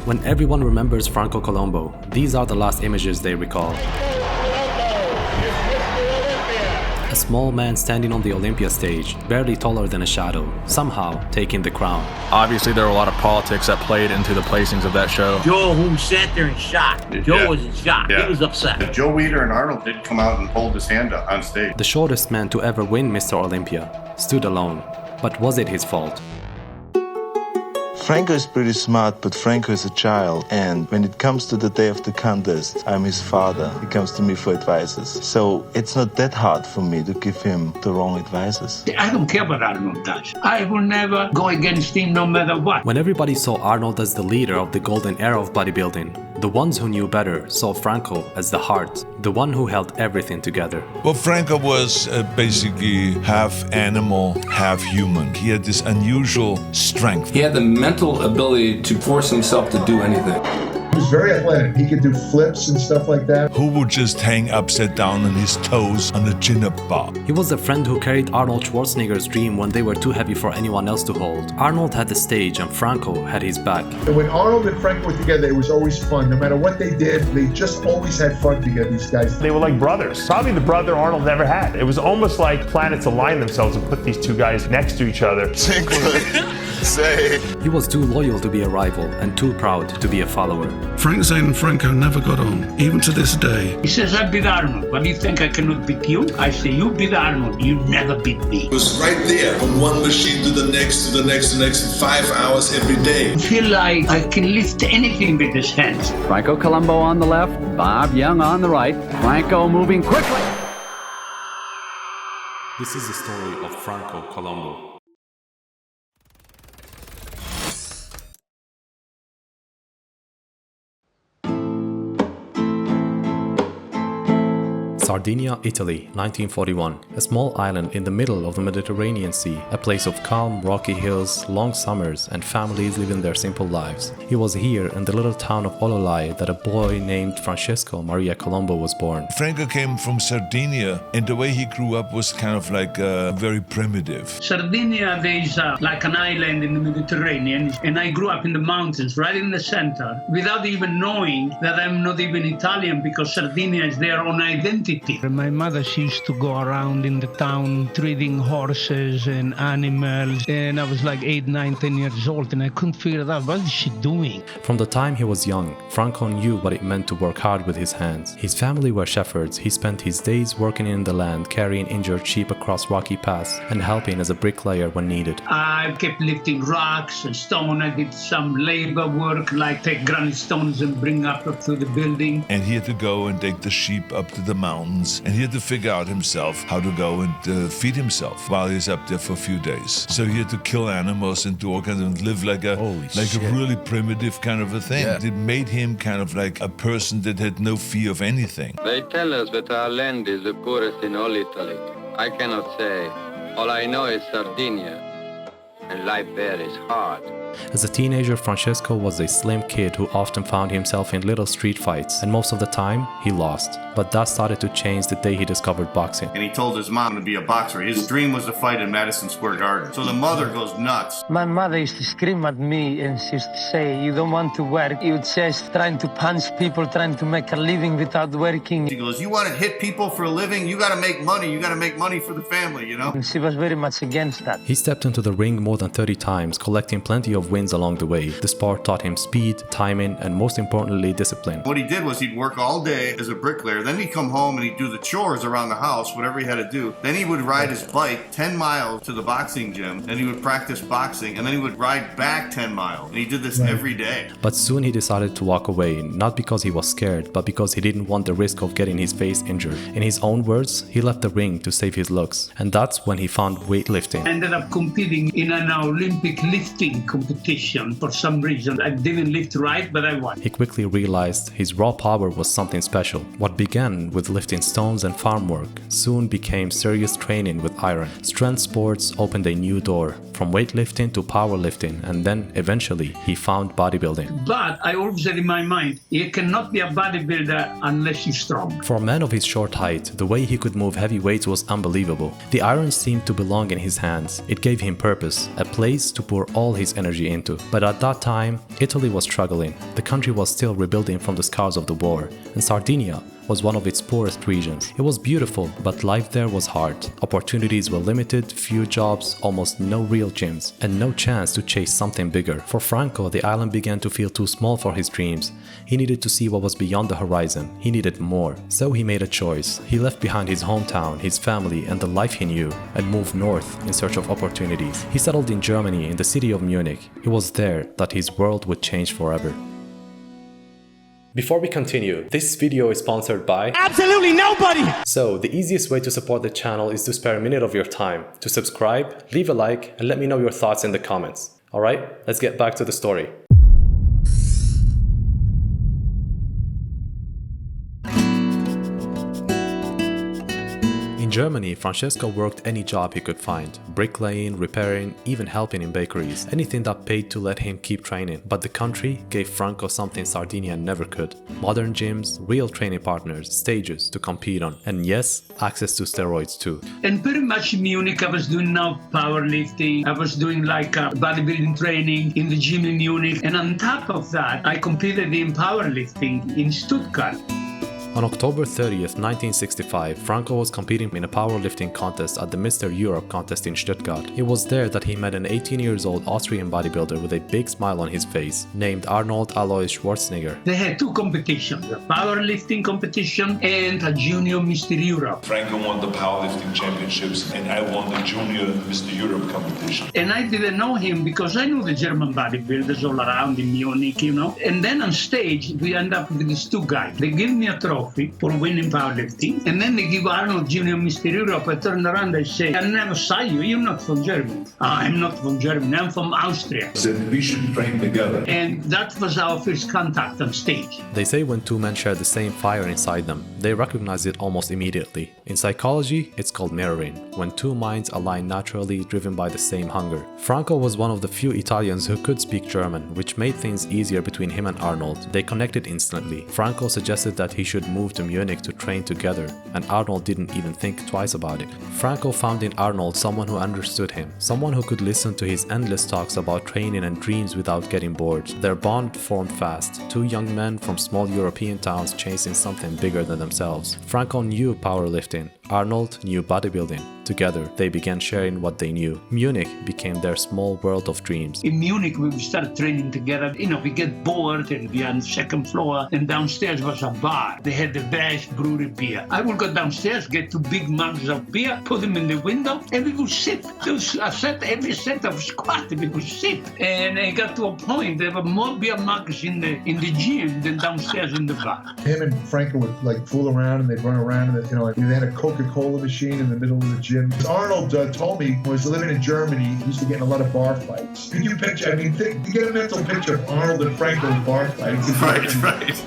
When everyone remembers Franco Columbu, these are the last images they recall. A small man standing on the Olympia stage, barely taller than a shadow, somehow taking the crown. Obviously, there were a lot of politics that played into the placings of that show. Joe, who sat there and shot. Joe was in shock. Yeah. He was upset. Joe Weider and Arnold did come out and hold his hand up on stage. The shortest man to ever win Mr. Olympia stood alone. But was it his fault? Franco is pretty smart, but Franco is a child, and when it comes to the day of the contest, I'm his father. He comes to me for advices. So it's not that hard for me to give him the wrong advices. I don't care what Arnold does. I will never go against him no matter what. When everybody saw Arnold as the leader of the golden era of bodybuilding, the ones who knew better saw Franco as the heart, the one who held everything together. Well, Franco was basically half animal, half human. He had this unusual strength. He had the mental ability to force himself to do anything. He was very athletic. He could do flips and stuff like that. Who would just hang upside down on his toes on a chin-up bar? He was the friend who carried Arnold Schwarzenegger's dream when they were too heavy for anyone else to hold. Arnold had the stage and Franco had his back. And when Arnold and Franco were together, it was always fun. No matter what they did, they just always had fun together, these guys. They were like brothers. Probably the brother Arnold never had. It was almost like planets aligned themselves and put these two guys next to each other. Say. He was too loyal to be a rival and too proud to be a follower. Frank, Zane and Franco never got on, even to this day. He says, I beat Arnold, but you think I cannot beat you? I say, you beat Arnold, you never beat me. It was right there, from one machine to the next, to the next, to the next, 5 hours every day. I feel like I can lift anything with his hands. Franco Columbu on the left, Bob Young on the right, Franco moving quickly. This is the story of Franco Columbu. Sardinia, Italy, 1941. A small island in the middle of the Mediterranean Sea, a place of calm, rocky hills, long summers, and families living their simple lives. It was here, in the little town of Oliva, that a boy named Francesco Maria Columbu was born. Franco came from Sardinia, and the way he grew up was kind of like very primitive. Sardinia, there is like an island in the Mediterranean, and I grew up in the mountains, right in the center, without even knowing that I'm not even Italian, because Sardinia is their own identity. My mother, she used to go around in the town treating horses and animals, and I was like 8, 9, 10 years old, and I couldn't figure it out. What is she doing? From the time he was young, Franco knew what it meant to work hard with his hands. His family were shepherds. He spent his days working in the land, carrying injured sheep across rocky paths, and helping as a bricklayer when needed. I kept lifting rocks and stone. I did some labor work, like take granite stones and bring up to the building. And he had to go and take the sheep up to the mountains, and he had to figure out himself how to go and feed himself while he's up there for a few days. So he had to kill animals and do all kinds of live like a really primitive kind of a thing. Yeah. It made him kind of like a person that had no fear of anything. They tell us that our land is the poorest in all Italy. I cannot say. All I know is Sardinia, and life there is hard. As a teenager, Francesco was a slim kid who often found himself in little street fights, and most of the time, he lost. But that started to change the day he discovered boxing. And he told his mom to be a boxer. His dream was to fight in Madison Square Garden. So the mother goes nuts. My mother used to scream at me, and she used to say, you don't want to work. You just trying to punch people, trying to make a living without working. She goes, you want to hit people for a living? You got to make money. You got to make money for the family, you know? And she was very much against that. He stepped into the ring more than 30 times, collecting plenty of wins along the way. The sport taught him speed, timing, and most importantly, discipline. What he did was he'd work all day as a bricklayer, then he'd come home and he'd do the chores around the house, whatever he had to do. Then he would ride his bike 10 miles to the boxing gym, then he would practice boxing, and then he would ride back 10 miles. And he did this every day. But soon he decided to walk away, not because he was scared, but because he didn't want the risk of getting his face injured. In his own words, he left the ring to save his looks, and that's when he found weightlifting. I ended up competing in an Olympic lifting competition. For some reason, I didn't lift right, but I won. He quickly realized his raw power was something special. What began with lifting stones and farm work soon became serious training with iron. Strength sports opened a new door, from weightlifting to powerlifting, and then eventually he found bodybuilding. But I always had in my mind, you cannot be a bodybuilder unless you're strong. For a man of his short height, the way he could move heavy weights was unbelievable. The iron seemed to belong in his hands. It gave him purpose, a place to pour all his energy energy into. But at that time, Italy was struggling. The country was still rebuilding from the scars of the war, and Sardinia was one of its poorest regions. It was beautiful, but life there was hard. Opportunities were limited, few jobs, almost no real gyms, and no chance to chase something bigger. For Franco, the island began to feel too small for his dreams. He needed to see what was beyond the horizon. He needed more. So he made a choice. He left behind his hometown, his family, and the life he knew, and moved north in search of opportunities. He settled in Germany, in the city of Munich. It was there that his world would change forever. Before we continue, this video is sponsored by absolutely nobody! So, the easiest way to support the channel is to spare a minute of your time, to subscribe, leave a like, and let me know your thoughts in the comments. Alright, let's get back to the story. In Germany, Francesco worked any job he could find, bricklaying, repairing, even helping in bakeries, anything that paid to let him keep training. But the country gave Franco something Sardinia never could: modern gyms, real training partners, stages to compete on, and yes, access to steroids too. And pretty much in Munich, I was doing now powerlifting, I was doing like bodybuilding training in the gym in Munich, and on top of that, I competed in powerlifting in Stuttgart. On October 30th, 1965, Franco was competing in a powerlifting contest at the Mr. Europe contest in Stuttgart. It was there that he met an 18-year-old Austrian bodybuilder with a big smile on his face, named Arnold Alois Schwarzenegger. They had two competitions, a powerlifting competition and a junior Mr. Europe. Franco won the powerlifting championships and I won the junior Mr. Europe competition. And I didn't know him because I knew the German bodybuilders all around in Munich, you know. And then on stage, we end up with these two guys. They give me a trophy for winning powerlifting, and then they give Arnold Junior Mr. Europe. I turn around and say, I never saw you, you're not from Germany. I'm not from Germany, I'm from Austria. Said we should train together. And that was our first contact on stage. They say when two men share the same fire inside them, they recognize it almost immediately. In psychology, it's called mirroring, when two minds align naturally, driven by the same hunger. Franco was one of the few Italians who could speak German, which made things easier between him and Arnold. They connected instantly. Franco suggested that he should move to Munich to train together, and Arnold didn't even think twice about it. Franco found in Arnold someone who understood him, someone who could listen to his endless talks about training and dreams without getting bored. Their bond formed fast, two young men from small European towns chasing something bigger than themselves. Franco knew powerlifting, Arnold knew bodybuilding. Together, they began sharing what they knew. Munich became their small world of dreams. In Munich, we started training together. You know, we get bored and we are on the second floor, and downstairs was a bar. They had the best brewery beer. I would go downstairs, get two big mugs of beer, put them in the window, and we would sit. Every set of squat, we would sit. And it got to a point, there were more beer mugs in the gym than downstairs in the bar. Him and Franco would like fool around, and they'd run around, and they had a Coca-Cola machine in the middle of the gym. Arnold told me when he was living in Germany, he used to get in a lot of bar fights. Can you picture, you get a mental picture of Arnold and Franco in bar fights. Right.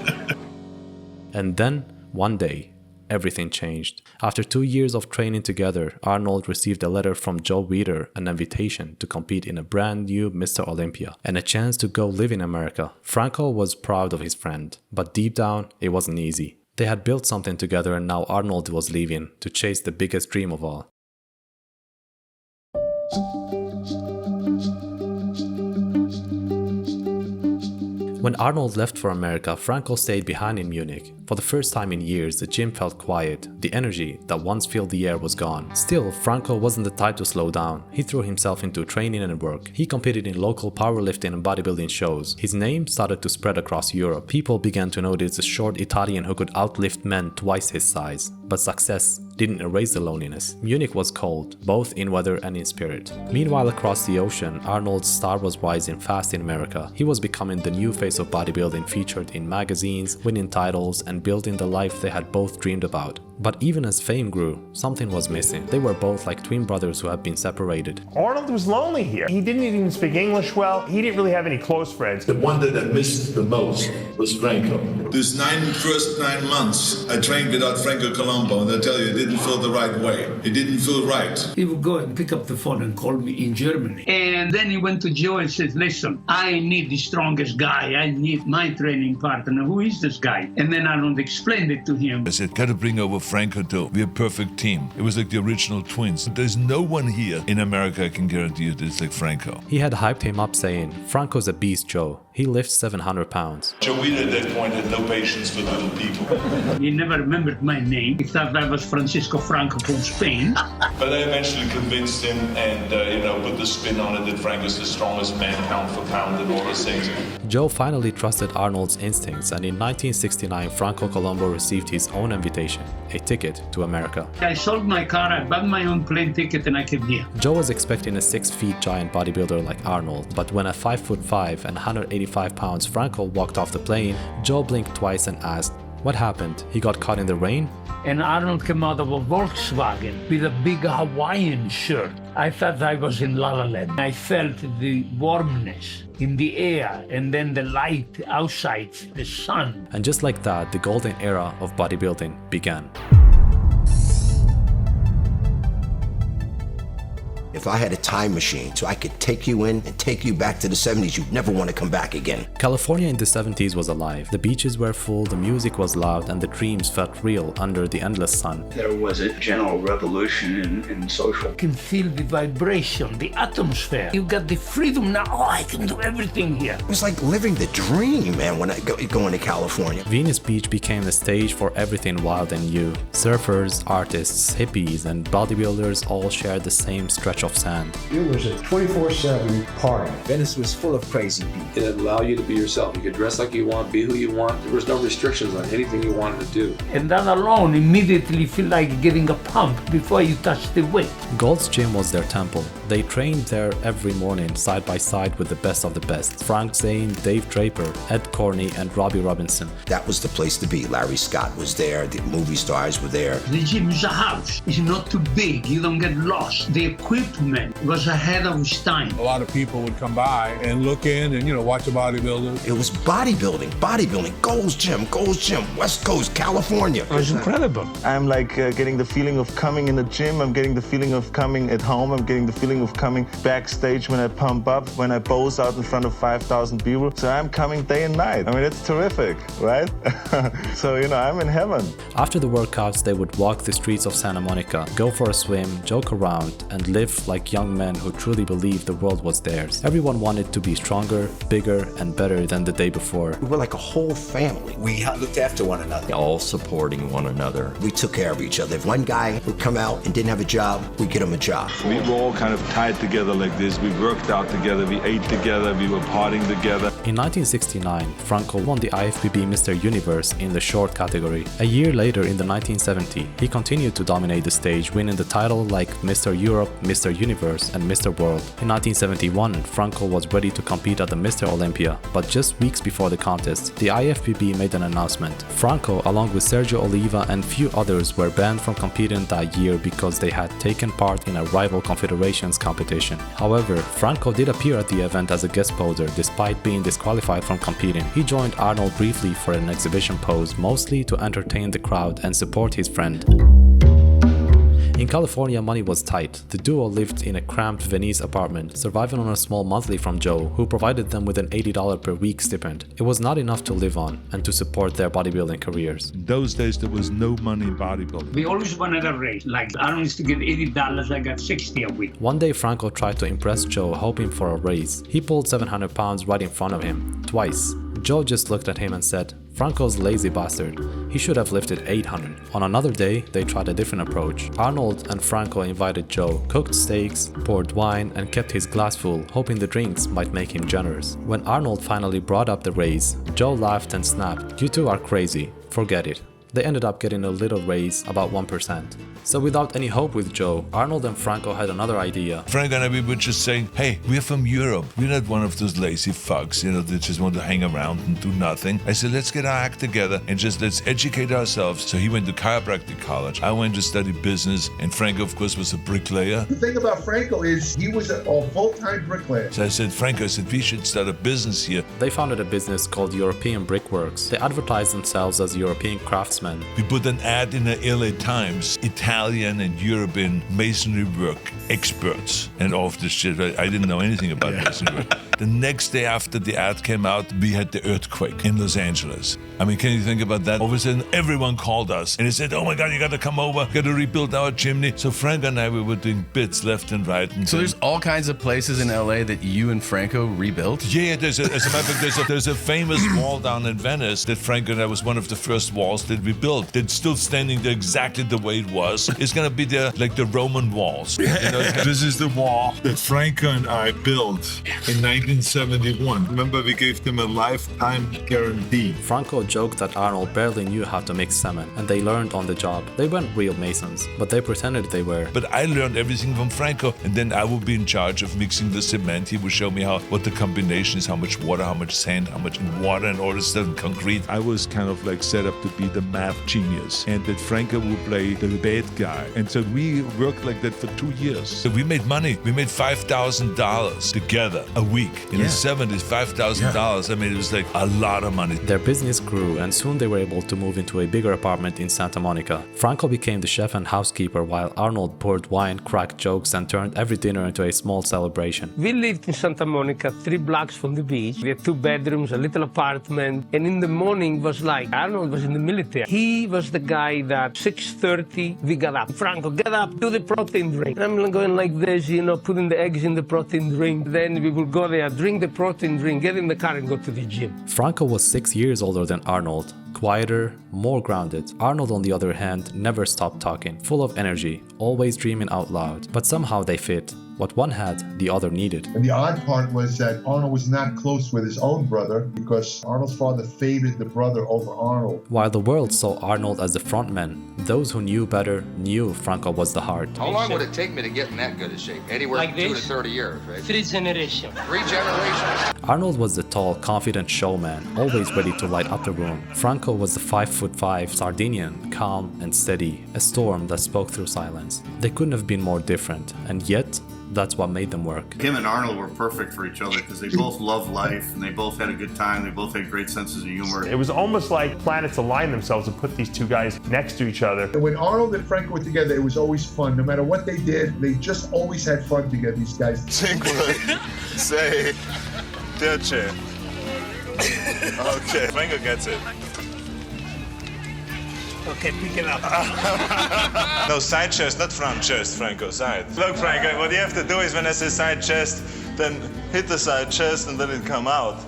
And then, one day, everything changed. After 2 years of training together, Arnold received a letter from Joe Weider, an invitation to compete in a brand new Mr. Olympia, and a chance to go live in America. Franco was proud of his friend, but deep down, it wasn't easy. They had built something together, and now Arnold was leaving to chase the biggest dream of all. When Arnold left for America, Franco stayed behind in Munich. For the first time in years, the gym felt quiet. The energy that once filled the air was gone. Still, Franco wasn't the type to slow down. He threw himself into training and work. He competed in local powerlifting and bodybuilding shows. His name started to spread across Europe. People began to notice a short Italian who could outlift men twice his size. But success didn't erase the loneliness. Munich was cold, both in weather and in spirit. Meanwhile, across the ocean, Arnold's star was rising fast in America. He was becoming the new face of bodybuilding, featured in magazines, winning titles, and building the life they had both dreamed about. But even as fame grew, something was missing. They were both like twin brothers who had been separated. Arnold was lonely here. He didn't even speak English well. He didn't really have any close friends. The one that I missed the most was Franco. These first 9 months, I trained without Franco Columbu. Palumbo, and they'll tell you it didn't feel the right way. It didn't feel right. He would go and pick up the phone and call me in Germany. And then he went to Joe and said, listen, I need the strongest guy. I need my training partner. Who is this guy? And then Arnold explained it to him. I said, gotta bring over Franco too. We're a perfect team. It was like the original twins. There's no one here in America, I can guarantee you, that's like Franco. He had hyped him up saying, Franco's a beast, Joe. He lifts 700 pounds. Joe Weider at that point had no patience for little people. He never remembered my name. He thought I was Francisco Franco from Spain. But I eventually convinced him and, put the spin on it that Franco's the strongest man pound for pound and all those things. Joe finally trusted Arnold's instincts, and in 1969, Franco Columbu received his own invitation, a ticket to America. I sold my car, I bought my own plane ticket, and I came here. Joe was expecting a 6-foot giant bodybuilder like Arnold, but when a 5'5" and 185 pounds Franco walked off the plane, Joe blinked twice and asked, what happened? He got caught in the rain? And Arnold came out of a Volkswagen with a big Hawaiian shirt. I thought I was in La La Land. I felt the warmness in the air and then the light outside, the sun. And just like that, the golden era of bodybuilding began. If I had a time machine so I could take you in and take you back to the 70s, you'd never want to come back again. California in the 70s was alive. The beaches were full, the music was loud, and the dreams felt real under the endless sun. There was a general revolution in social. You can feel the vibration, the atmosphere. You got the freedom now. Oh, I can do everything here. It was like living the dream, man, when I go into California. Venice Beach became the stage for everything wild and new. Surfers, artists, hippies, and bodybuilders all shared the same stretch of sand. It was a 24/7 party. Venice was full of crazy people. It allowed you to be yourself. You could dress like you want, be who you want. There was no restrictions on anything you wanted to do. And that alone immediately feel like getting a pump before you touch the weight. Gold's Gym was their temple. They trained there every morning side by side with the best of the best. Frank Zane, Dave Draper, Ed Corney, and Robbie Robinson. That was the place to be. Larry Scott was there. The movie stars were there. The gym is a house. It's not too big. You don't get lost. The equipment was ahead of its time. A lot of people would come by and look in and, watch a bodybuilder. It was bodybuilding, Gold's Gym, West Coast, California. It was incredible. I'm like getting the feeling of coming in the gym. I'm getting the feeling of coming at home. I'm getting the feeling of coming backstage when I pump up, when I pose out in front of 5,000 people. So I'm coming day and night. I mean, it's terrific, right? So, I'm in heaven. After the workouts, they would walk the streets of Santa Monica, go for a swim, joke around, and live like young men who truly believed the world was theirs. Everyone wanted to be stronger, bigger, and better than the day before. We were like a whole family. We looked after one another. All supporting one another. We took care of each other. If one guy would come out and didn't have a job, we'd get him a job. We were all kind of tied together like this. We worked out together, we ate together, we were partying together. In 1969, Franco won the IFBB Mr. Universe in the short category. A year later, in the 1970, he continued to dominate the stage, winning the title like Mr. Europe, Mr. Universe, and Mr. World. In 1971, Franco was ready to compete at the Mr. Olympia, but just weeks before the contest, the IFBB made an announcement. Franco, along with Sergio, Oliva, and few others, were banned from competing that year because they had taken part in a rival confederations competition. However, Franco did appear at the event as a guest poser despite being disqualified from competing. He joined Arnold briefly for an exhibition pose, mostly to entertain the crowd and support his friend. In California, money was tight. The duo lived in a cramped Venice apartment, surviving on a small monthly from Joe, who provided them with an $80 per week stipend. It was not enough to live on and to support their bodybuilding careers. In those days, there was no money in bodybuilding. We always wanted a raise. Like, I used to get $80, I got $60 a week. One day, Franco tried to impress Joe, hoping for a raise. He pulled 700 pounds right in front of him, twice. Joe just looked at him and said, "Franco's lazy bastard. He should have lifted 800. On another day, they tried a different approach. Arnold and Franco invited Joe, cooked steaks, poured wine, and kept his glass full, hoping the drinks might make him generous. When Arnold finally brought up the raise, Joe laughed and snapped, "You two are crazy. Forget it." They ended up getting a little raise, about 1%. So without any hope with Joe, Arnold and Franco had another idea. Franco and I, we were just saying, hey, we're from Europe. We're not one of those lazy fucks, that just want to hang around and do nothing. I said, let's get our act together and just let's educate ourselves. So he went to chiropractic college. I went to study business, and Franco, of course, was a bricklayer. The thing about Franco is he was a full-time bricklayer. So I said, Franco, we should start a business here. They founded a business called European Brickworks. They advertised themselves as European craftsmen. We put an ad in the LA Times, Italian and European masonry work experts, and all of this shit. I didn't know anything about masonry work. The next day after the ad came out, we had the earthquake in Los Angeles. I mean, can you think about that? All of a sudden, everyone called us and they said, oh my God, you got to come over, got to rebuild our chimney. So Franco and I, we were doing bits left and right. And so there's all kinds of places in LA that you and Franco rebuilt? Yeah, as a matter of fact, there's a famous wall down in Venice that Franco and I was one of the first walls that we built. That's still standing there exactly the way it was. It's going to be there like the Roman walls. This is the wall that Franco and I built in 1971. Remember, we gave them a lifetime guarantee. Franco joked that Arnold barely knew how to mix cement, and they learned on the job. They weren't real masons, but they pretended they were. But I learned everything from Franco, and then I would be in charge of mixing the cement. He would show me what the combination is, how much water, how much sand, how much water, and all this stuff, and concrete. I was kind of like set up to be the math genius, and that Franco would play the bad guy. And so we worked like that for 2 years. So we made money. We made $5,000 together a week. In the 70s, $5,000. I mean, it was like a lot of money. Their business grew, and soon they were able to move into a bigger apartment in Santa Monica. Franco became the chef and housekeeper, while Arnold poured wine, cracked jokes, and turned every dinner into a small celebration. We lived in Santa Monica, 3 blocks from the beach. We had 2 bedrooms, a little apartment, and in the morning was like Arnold was in the military. He was the guy that 6:30 we got up. Franco, get up, do the protein drink. And I'm going like this, putting the eggs in the protein drink. Then we will go there, drink the protein drink, get in the car and go to the gym. Franco was 6 years older than Arnold. Quieter, more grounded. Arnold, on the other hand, never stopped talking, full of energy, always dreaming out loud. But somehow they fit. What one had, the other needed. And the odd part was that Arnold was not close with his own brother because Arnold's father favored the brother over Arnold. While the world saw Arnold as the frontman, those who knew better knew Franco was the heart. How long would it take me to get in that good a shape? Anywhere like from 2 to this? 30 years, right? 3 generations. 3 generations. Arnold was the tall, confident showman, always ready to light up the room. Franco was the 5'5" Sardinian, calm and steady, a storm that spoke through silence. They couldn't have been more different, and yet that's what made them work. Him and Arnold were perfect for each other because they both loved life and they both had a good time. They both had great senses of humor. It was almost like planets aligned themselves and put these 2 guys next to each other. And when Arnold and Franco were together, it was always fun. No matter what they did, they just always had fun together, these guys. 5, 6, 7. Okay, Franco gets it. Okay, pick it up. No, side chest, not front chest, Franco, side. Look, Franco, what you have to do is when I say side chest, then hit the side chest and let it come out.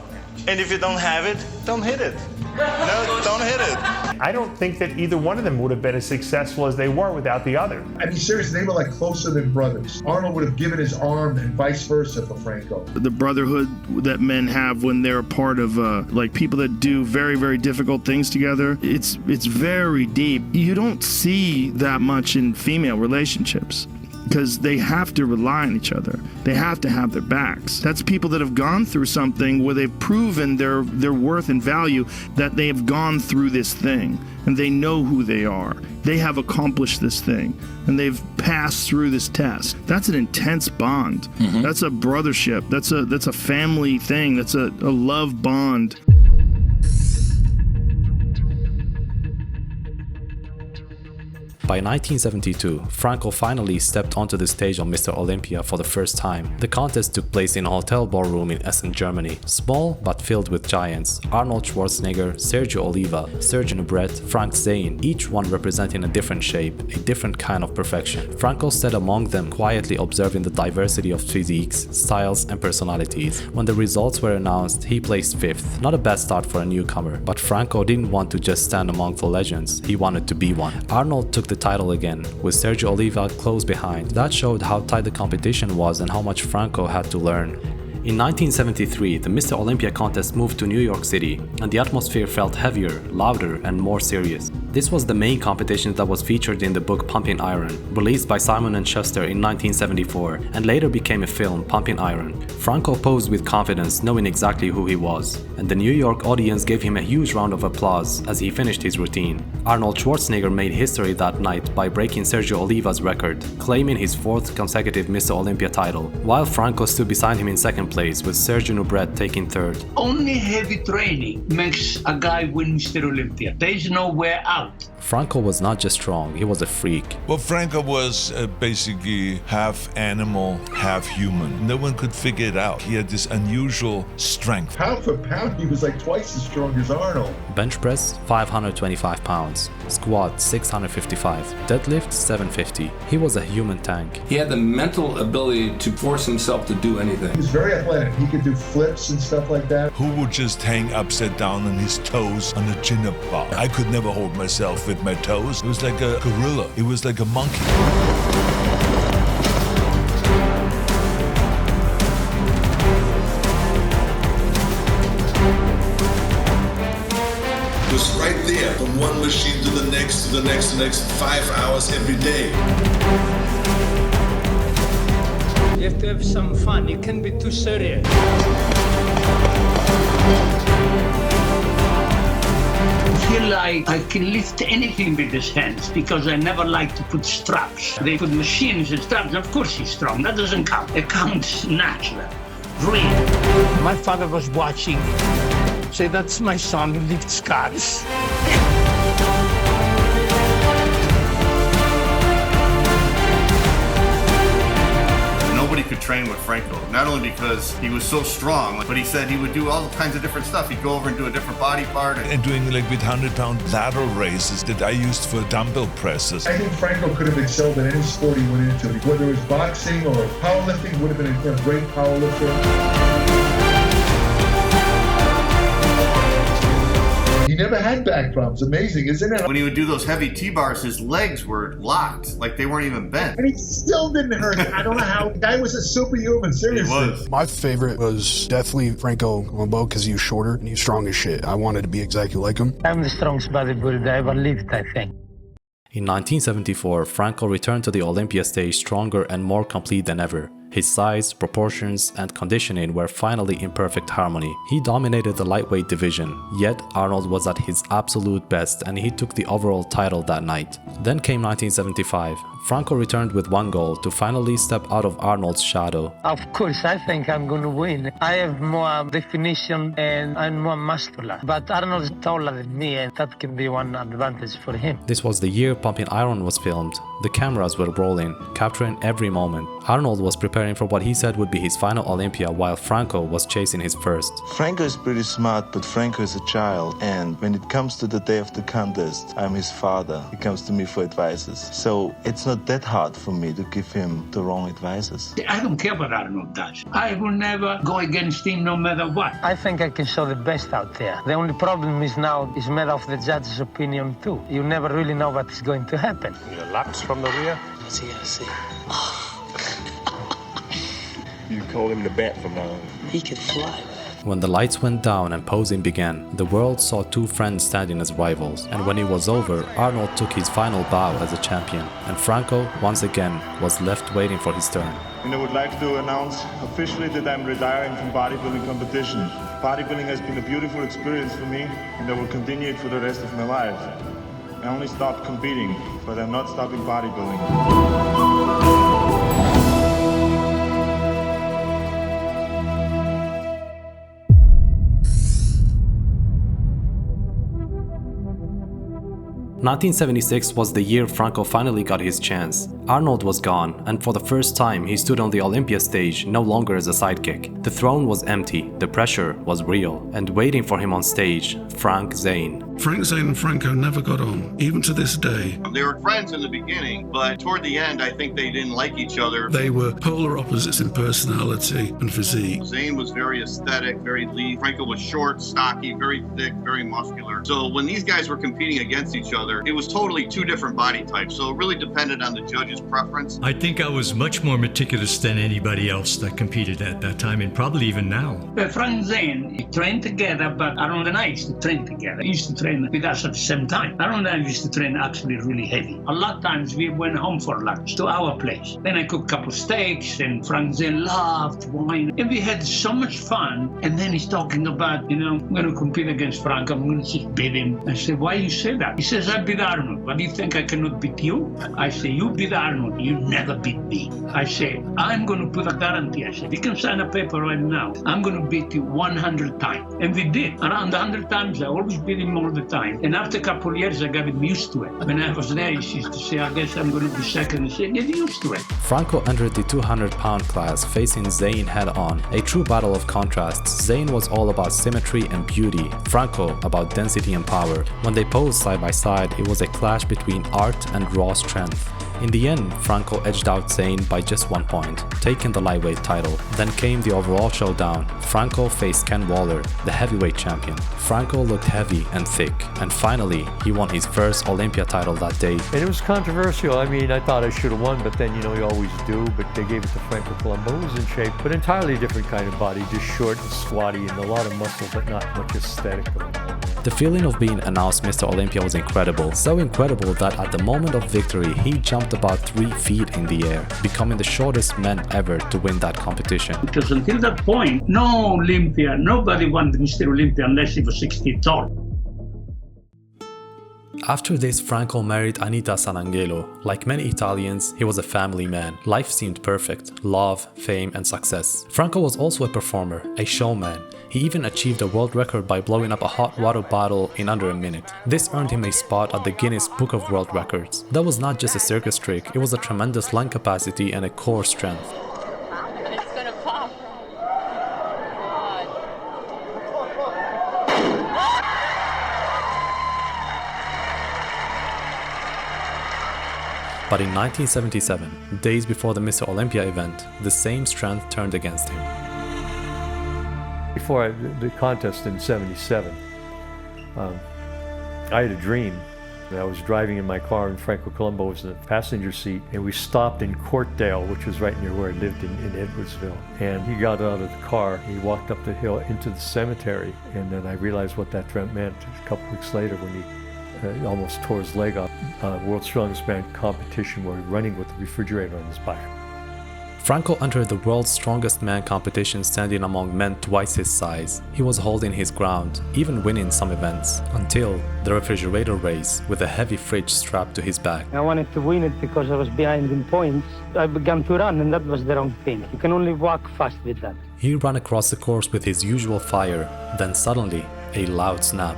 And if you don't have it, don't hit it. No, don't hit it. I don't think that either one of them would have been as successful as they were without the other. I mean, seriously, they were like closer than brothers. Arnold would have given his arm and vice versa for Franco. The brotherhood that men have when they're a part of like people that do very, very difficult things together, it's very deep. You don't see that much in female relationships, because they have to rely on each other. They have to have their backs. That's people that have gone through something where they've proven their worth and value, that they have gone through this thing and they know who they are. They have accomplished this thing and they've passed through this test. That's an intense bond. Mm-hmm. That's a brothership. That's a family thing. That's a love bond. By 1972, Franco finally stepped onto the stage on Mr. Olympia for the first time. The contest took place in a hotel ballroom in Essen, Germany. Small but filled with giants: Arnold Schwarzenegger, Sergio Oliva, Serge Nubret, Zane, each one representing a different shape, a different kind of perfection. Franco sat among them, quietly observing the diversity of physiques, styles and personalities. When the results were announced, he placed 5th. Not a bad start for a newcomer, but Franco didn't want to just stand among the legends, he wanted to be one. Arnold took the title again, with Sergio Oliva close behind. That showed how tight the competition was and how much Franco had to learn. In 1973, the Mr. Olympia contest moved to New York City, and the atmosphere felt heavier, louder, and more serious. This was the main competition that was featured in the book Pumping Iron, released by Simon & Schuster in 1974, and later became a film, Pumping Iron. Franco posed with confidence, knowing exactly who he was, and the New York audience gave him a huge round of applause as he finished his routine. Arnold Schwarzenegger made history that night by breaking Sergio Oliva's record, claiming his 4th consecutive Mr. Olympia title, while Franco stood beside him in second place, with Serge Nubret taking 3rd. Only heavy training makes a guy win Mr. Olympia. There's no way out. Franco was not just strong, he was a freak. Well, Franco was basically half animal, half human. No one could figure it out. He had this unusual strength. Pound for pound, he was like twice as strong as Arnold. Bench press, 525 pounds. Squat, 655. Deadlift, 750. He was a human tank. He had the mental ability to force himself to do anything. He was very athletic. He could do flips and stuff like that. Who would just hang upside down on his toes on a chin-up bar? I could never hold myself with my toes. It was like a gorilla. It was like a monkey. Was right there from one machine to the next, to the next, to the next, 5 hours every day. You have to have some fun. You can't be too serious. I feel like I can lift anything with his hands because I never like to put straps. They put machines and straps. Of course he's strong. That doesn't count. It counts natural, real. My father was watching. Say, that's my son who lifts cars. Nobody could train with Franco, not only because he was so strong, but he said he would do all kinds of different stuff. He'd go over and do a different body part. And doing like with 100-pound lateral raises that I used for dumbbell presses. I think Franco could have excelled in any sport he went into. Whether it was boxing or powerlifting, would have been a great powerlifter. He never had back problems. Amazing, isn't it? When he would do those heavy T-bars, his legs were locked, like they weren't even bent. And he still didn't hurt. I don't know how. The guy was a superhuman, seriously. He was. My favorite was definitely Franco Columbu because he was shorter and he was strong as shit. I wanted to be exactly like him. I'm the strongest bodybuilder I ever lived, I think. In 1974, Franco returned to the Olympia stage stronger and more complete than ever. His size, proportions, and conditioning were finally in perfect harmony. He dominated the lightweight division, yet Arnold was at his absolute best and he took the overall title that night. Then came 1975. Franco returned with one goal, to finally step out of Arnold's shadow. Of course, I think I'm going to win. I have more definition and I'm more muscular. But Arnold's taller than me and that can be one advantage for him. This was the year Pumping Iron was filmed. The cameras were rolling, capturing every moment. Arnold was preparing for what he said would be his final Olympia, while Franco was chasing his first. Franco is pretty smart, but Franco is a child. And when it comes to the day of the contest, I'm his father. He comes to me for advices. So it's not that hard for me to give him the wrong advices. I don't care what Arnold does. I will never go against him no matter what. I think I can show the best out there. The only problem is now is made of the judge's opinion too. You never really know what is going to happen. Your laps from the rear. See. You call him the bat from now on. He can fly. When the lights went down and posing began, the world saw two friends standing as rivals, and when it was over, Arnold took his final bow as a champion, and Franco, once again, was left waiting for his turn. And I would like to announce officially that I'm retiring from bodybuilding competition. Bodybuilding has been a beautiful experience for me, and I will continue it for the rest of my life. I only stopped competing, but I'm not stopping bodybuilding. 1976 was the year Franco finally got his chance. Arnold was gone, and for the first time he stood on the Olympia stage no longer as a sidekick. The throne was empty, the pressure was real, and waiting for him on stage, Zane. Frank Zane and Franco never got on, even to this day. They were friends in the beginning, but toward the end I think they didn't like each other. They were polar opposites in personality and physique. Zane was very aesthetic, very lean. Franco was short, stocky, very thick, very muscular. So when these guys were competing against each other, together. It was totally two different body types, so it really depended on the judge's preference. I think I was much more meticulous than anybody else that competed at that time, and probably even now. Frank Zane, we trained together, but Arnold and I used to train together. He used to train with us at the same time. Arnold and I used to train actually really heavy. A lot of times we went home for lunch to our place. Then I cooked a couple of steaks, and Frank Zane loved wine. And we had so much fun. And then he's talking about, I'm going to compete against Frank. I'm going to just beat him. I said, why you say that? He says, I beat Arnold. But do you think I cannot beat you? I say, you beat Arnold. You never beat me. I say, I'm going to put a guarantee. I said, you can sign a paper right now. I'm going to beat you 100 times. And we did. Around 100 times, I always beat him all the time. And after a couple of years, I got him used to it. When I was there, he used to say, I guess I'm going to be second. I said, get used to it. Franco entered the 200-pound class, facing Zane head-on. A true battle of contrasts. Zane was all about symmetry and beauty, Franco about density and power. When they posed side by side, it was a clash between art and raw strength. In the end, Franco edged out Zane by just 1 point, taking the lightweight title. Then came the overall showdown. Franco faced Ken Waller, the heavyweight champion. Franco looked heavy and thick, and finally, he won his first Olympia title that day. And it was controversial. I mean, I thought I should have won, but then, you always do. But they gave it to Franco Columbu, who was in shape, but entirely different kind of body, just short and squatty and a lot of muscle, but not much aesthetic. The feeling of being announced Mr. Olympia was incredible. So incredible that at the moment of victory, he jumped about 3 feet in the air, becoming the shortest man ever to win that competition. Because until that point, no Olympia, nobody won Mr. Olympia unless he was 6 feet tall. After this, Franco married Anita Sanangelo. Like many Italians, he was a family man. Life seemed perfect: love, fame, and success. Franco was also a performer, a showman. He even achieved a world record by blowing up a hot water bottle in under a minute. This earned him a spot at the Guinness Book of World Records. That was not just a circus trick, it was a tremendous lung capacity and a core strength. It's gonna pop. But in 1977, days before the Mr. Olympia event, the same strength turned against him. Before the contest in '77, I had a dream. I was driving in my car and Franco Columbu was in the passenger seat, and we stopped in Courtdale, which was right near where I lived in Edwardsville. And he got out of the car, he walked up the hill into the cemetery, and then I realized what that dream meant a couple weeks later when he almost tore his leg off. World's Strongest Man competition where he was running with the refrigerator on his back. Franco entered the World's Strongest Man competition standing among men twice his size. He was holding his ground, even winning some events, until the refrigerator race with a heavy fridge strapped to his back. I wanted to win it because I was behind in points. I began to run, and that was the wrong thing. You can only walk fast with that. He ran across the course with his usual fire, then suddenly, a loud snap.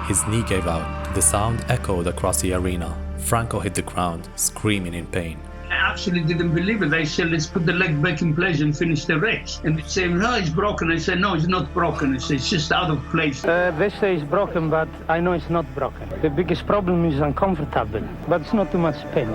His knee gave out. The sound echoed across the arena. Franco hit the ground, screaming in pain. I actually didn't believe it. I said, let's put the leg back in place and finish the race. And they say, no, it's broken. I said, no, it's not broken. It's just out of place. They say it's broken, but I know it's not broken. The biggest problem is uncomfortable, but it's not too much pain,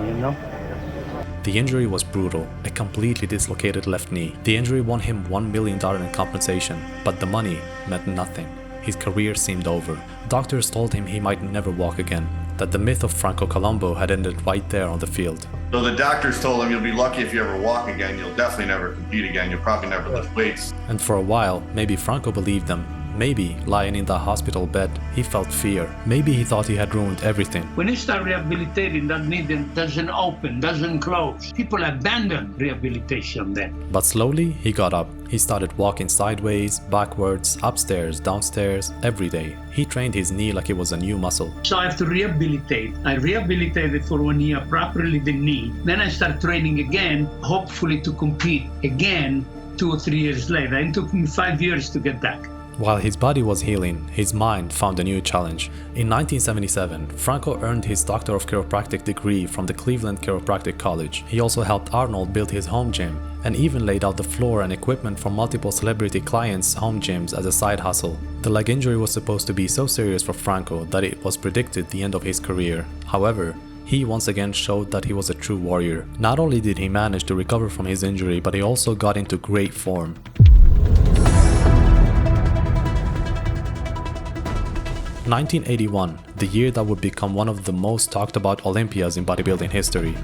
The injury was brutal, a completely dislocated left knee. The injury won him $1 million in compensation, but the money meant nothing. His career seemed over. Doctors told him he might never walk again, that the myth of Franco Columbu had ended right there on the field. So the doctors told him, you'll be lucky if you ever walk again, you'll definitely never compete again, you'll probably never lift weights. And for a while, maybe Franco believed them. Maybe, lying in the hospital bed, he felt fear. Maybe he thought he had ruined everything. When you start rehabilitating, that knee then doesn't open, doesn't close. People abandon rehabilitation then. But slowly, he got up. He started walking sideways, backwards, upstairs, downstairs, every day. He trained his knee like it was a new muscle. So I have to rehabilitate. I rehabilitated for 1 year, properly the knee. Then I start training again, hopefully to compete again 2 or 3 years later. It took me 5 years to get back. While his body was healing, his mind found a new challenge. In 1977, Franco earned his Doctor of Chiropractic degree from the Cleveland Chiropractic College. He also helped Arnold build his home gym, and even laid out the floor and equipment for multiple celebrity clients' home gyms as a side hustle. The leg injury was supposed to be so serious for Franco that it was predicted the end of his career. However, he once again showed that he was a true warrior. Not only did he manage to recover from his injury, but he also got into great form. 1981, the year that would become one of the most talked about Olympias in bodybuilding history.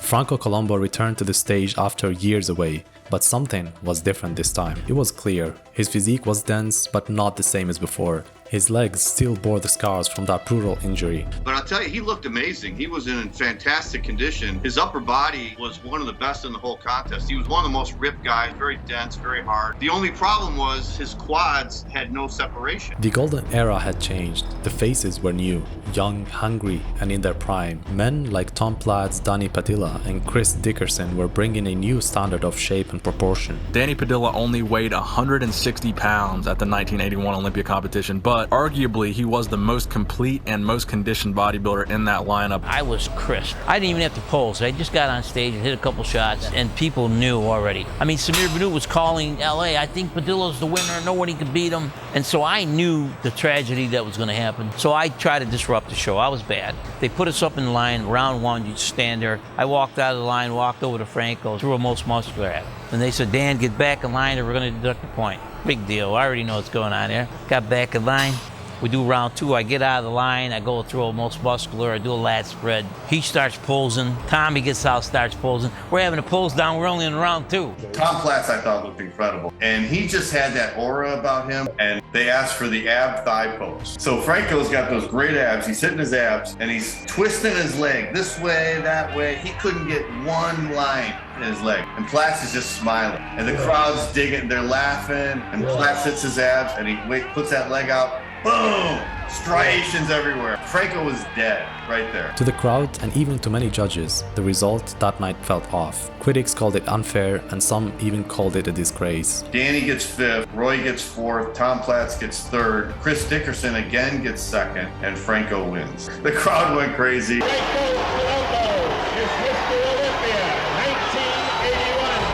Franco Columbu returned to the stage after years away, but something was different this time. It was clear. His physique was dense, but not the same as before. His legs still bore the scars from that brutal injury. But I'll tell you, he looked amazing. He was in fantastic condition. His upper body was one of the best in the whole contest. He was one of the most ripped guys, very dense, very hard. The only problem was his quads had no separation. The golden era had changed. The faces were new, young, hungry, and in their prime. Men like Tom Platz, Padilla, and Chris Dickerson were bringing a new standard of shape and proportion. Danny Padilla only weighed 160 pounds at the 1981 Olympia competition, but arguably he was the most complete and most conditioned bodybuilder in that lineup. I was crisp. I didn't even have to pose. I just got on stage and hit a couple shots, and people knew already. I mean, Samir Banu was calling LA, I think Padilla's the winner, nobody could beat him. And so I knew the tragedy that was going to happen. So I tried to disrupt the show. I was bad. They put us up in line, round one, you'd stand there. I walked out of the line, walked over to Franco, threw a most muscular at him. And they said, Dan, get back in line or we're going to deduct a point. Big deal. I already know what's going on there. Got back in line. We do round two. I get out of the line. I go through a most muscular. I do a lat spread. He starts posing. Tommy gets out, starts posing. We're having a pose down. We're only in round two. Tom Platz, I thought, looked incredible. And he just had that aura about him. And they asked for the ab thigh pose. So Franco's got those great abs. He's hitting his abs and he's twisting his leg this way, that way. He couldn't get one line in his leg. And Platz is just smiling. And the crowd's digging. They're laughing. And Platz hits his abs and he puts that leg out. Boom! Striations everywhere. Franco was dead right there. To the crowd and even to many judges, the result that night felt off. Critics called it unfair and some even called it a disgrace. Danny gets fifth, Roy gets fourth, Tom Platz gets third, Chris Dickerson again gets second, and Franco wins. The crowd went crazy. Franco Columbu is Mr. Olympia, 1981.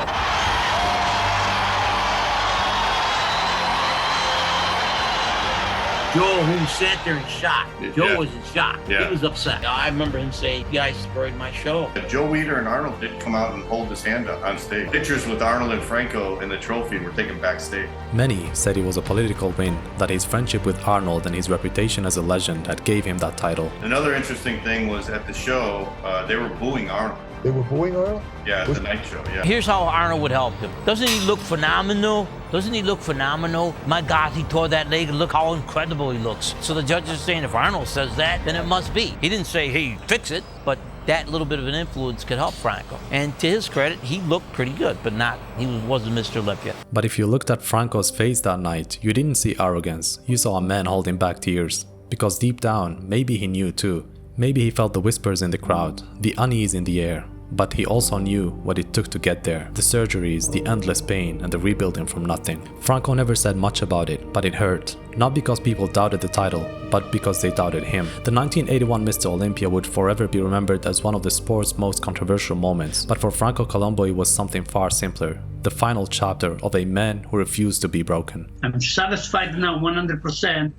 Joe, who sat there in shock. Joe was in shock. Yeah. He was upset. I remember him saying, you guys destroyed my show. Joe Weider and Arnold did come out and hold his hand up on stage. Pictures with Arnold and Franco and the trophy were taken backstage. Many said it was a political win, that his friendship with Arnold and his reputation as a legend that gave him that title. Another interesting thing was at the show, they were booing Arnold. They were booing Arnold? Yeah, at the night show, yeah. Here's how Arnold would help him. Doesn't he look phenomenal? Doesn't he look phenomenal? My God, he tore that leg and look how incredible he looks. So the judge is saying if Arnold says that, then it must be. He didn't say, hey, fix it, but that little bit of an influence could help Franco. And to his credit, he looked pretty good, but he wasn't Mr. Olympia. But if you looked at Franco's face that night, you didn't see arrogance. You saw a man holding back tears. Because deep down, maybe he knew too. Maybe he felt the whispers in the crowd, the unease in the air. But he also knew what it took to get there. The surgeries, the endless pain, and the rebuilding from nothing. Franco never said much about it, but it hurt. Not because people doubted the title, but because they doubted him. The 1981 Mr. Olympia would forever be remembered as one of the sport's most controversial moments. But for Franco Columbu, it was something far simpler. The final chapter of a man who refused to be broken. I'm satisfied now 100%,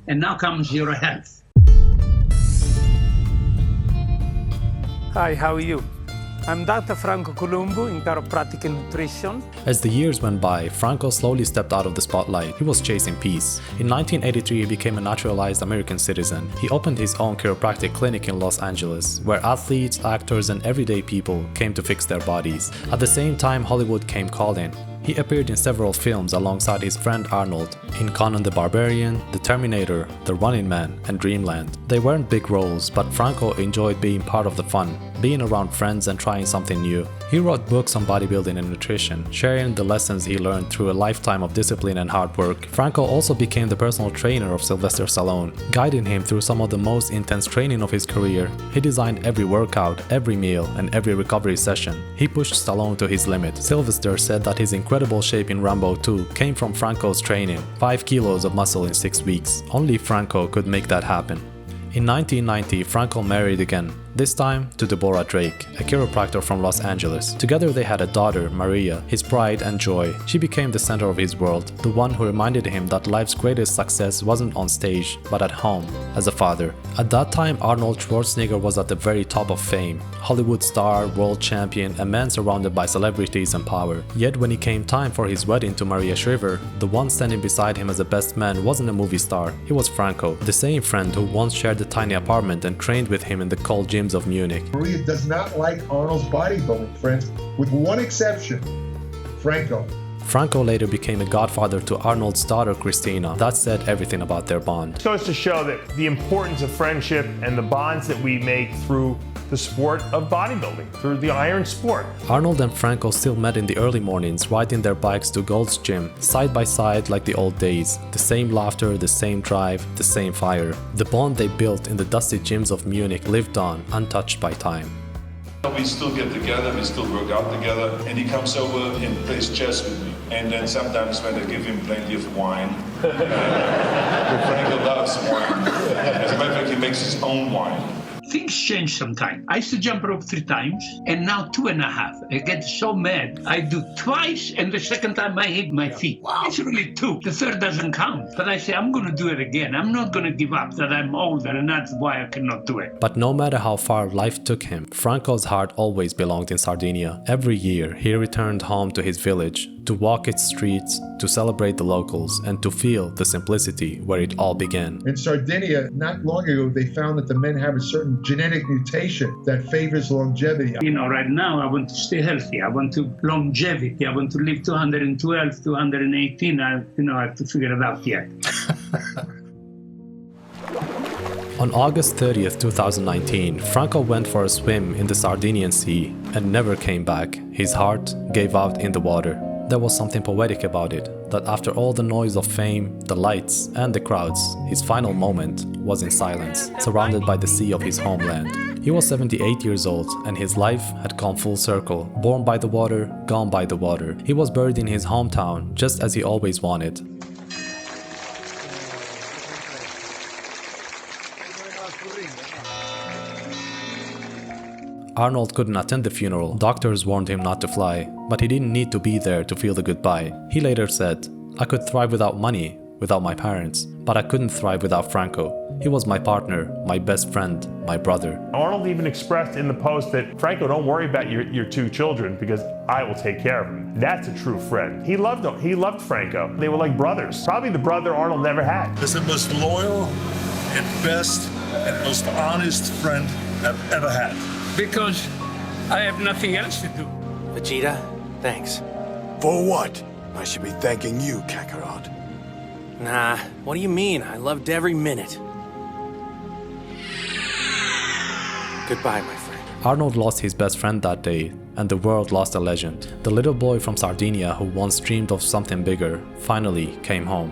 and now comes your health. Hi, how are you? I'm Dr. Franco Columbu in chiropractic and nutrition. As the years went by, Franco slowly stepped out of the spotlight. He was chasing peace. In 1983, he became a naturalized American citizen. He opened his own chiropractic clinic in Los Angeles, where athletes, actors, and everyday people came to fix their bodies. At the same time, Hollywood came calling. He appeared in several films alongside his friend Arnold, in Conan the Barbarian, The Terminator, The Running Man, and Dreamland. They weren't big roles, but Franco enjoyed being part of the fun, being around friends and trying something new. He wrote books on bodybuilding and nutrition, sharing the lessons he learned through a lifetime of discipline and hard work. Franco also became the personal trainer of Sylvester Stallone, guiding him through some of the most intense training of his career. He designed every workout, every meal, and every recovery session. He pushed Stallone to his limit. Sylvester said that his incredible shape in Rambo 2 came from Franco's training, 5 kilos of muscle in 6 weeks. Only Franco could make that happen. In 1990, Franco married again. this time to Deborah Drake, a chiropractor from Los Angeles. Together they had a daughter, Maria, his pride and joy. She became the center of his world, the one who reminded him that life's greatest success wasn't on stage, but at home, as a father. At that time, Arnold Schwarzenegger was at the very top of fame. Hollywood star, world champion, a man surrounded by celebrities and power. Yet when it came time for his wedding to Maria Shriver, the one standing beside him as a best man wasn't a movie star, he was Franco, the same friend who once shared a tiny apartment and trained with him in the cold gyms of Munich. Maria does not like Arnold's bodybuilding friends, with one exception, Franco. Franco later became a godfather to Arnold's daughter Christina. That said everything about their bond. It goes to show that the importance of friendship and the bonds that we make through the sport of bodybuilding, through the iron sport. Arnold and Franco still met in the early mornings, riding their bikes to Gold's Gym, side by side like the old days. The same laughter, the same drive, the same fire. The bond they built in the dusty gyms of Munich lived on, untouched by time. We still get together, we still work out together, and he comes over and plays chess with me. And then sometimes when I give him plenty of wine, Franco loves wine. As a matter of fact, he makes his own wine. Things change sometimes. I used to jump rope 3 times, and now 2.5. I get so mad. I do twice, and the second time I hit my feet. Wow. It's really 2. The third doesn't count. But I say, I'm going to do it again. I'm not going to give up that I'm older, and that's why I cannot do it. But no matter how far life took him, Franco's heart always belonged in Sardinia. Every year, he returned home to his village, to walk its streets, to celebrate the locals, and to feel the simplicity where it all began. In Sardinia, not long ago, they found that the men have a certain genetic mutation that favors longevity. You know, right now, I want to stay healthy. I want to longevity. I want to live 212, 218. I have to figure it out yet. On August 30th, 2019, Franco went for a swim in the Sardinian Sea and never came back. His heart gave out in the water. There was something poetic about it, that after all the noise of fame, the lights and the crowds, his final moment was in silence, surrounded by the sea of his homeland. He was 78 years old and his life had come full circle. Born by the water, gone by the water. He was buried in his hometown just as he always wanted. Arnold couldn't attend the funeral. Doctors warned him not to fly, but he didn't need to be there to feel the goodbye. He later said, "I could thrive without money, without my parents, but I couldn't thrive without Franco. He was my partner, my best friend, my brother." Arnold even expressed in the post that, "Franco, don't worry about your 2 children because I will take care of them." That's a true friend. He loved him. He loved Franco. They were like brothers. Probably the brother Arnold never had. He's the most loyal and best and most honest friend I've ever had. Because I have nothing else to do. Vegeta, thanks. For what? I should be thanking you, Kakarot. Nah, what do you mean? I loved every minute. Goodbye, my friend. Arnold lost his best friend that day, and the world lost a legend. The little boy from Sardinia who once dreamed of something bigger finally came home.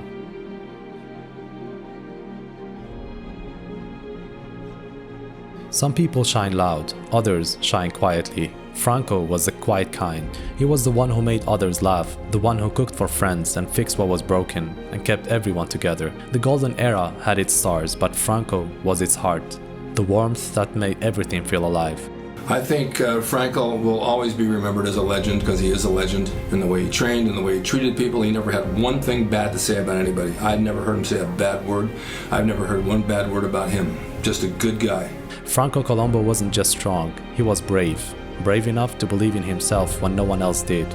Some people shine loud, others shine quietly. Franco was the quiet kind. He was the one who made others laugh, the one who cooked for friends and fixed what was broken and kept everyone together. The golden era had its stars, but Franco was its heart, the warmth that made everything feel alive. I think Franco will always be remembered as a legend because he is a legend in the way he trained and the way he treated people. He never had one thing bad to say about anybody. I've never heard him say a bad word. I've never heard one bad word about him. Just a good guy. Franco Columbu wasn't just strong, he was brave. Brave enough to believe in himself when no one else did.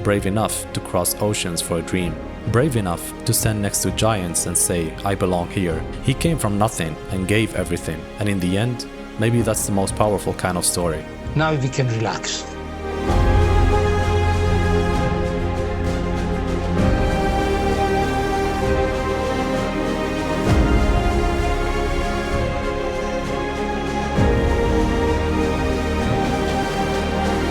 Brave enough to cross oceans for a dream. Brave enough to stand next to giants and say, "I belong here." He came from nothing and gave everything. And in the end, maybe that's the most powerful kind of story. Now we can relax.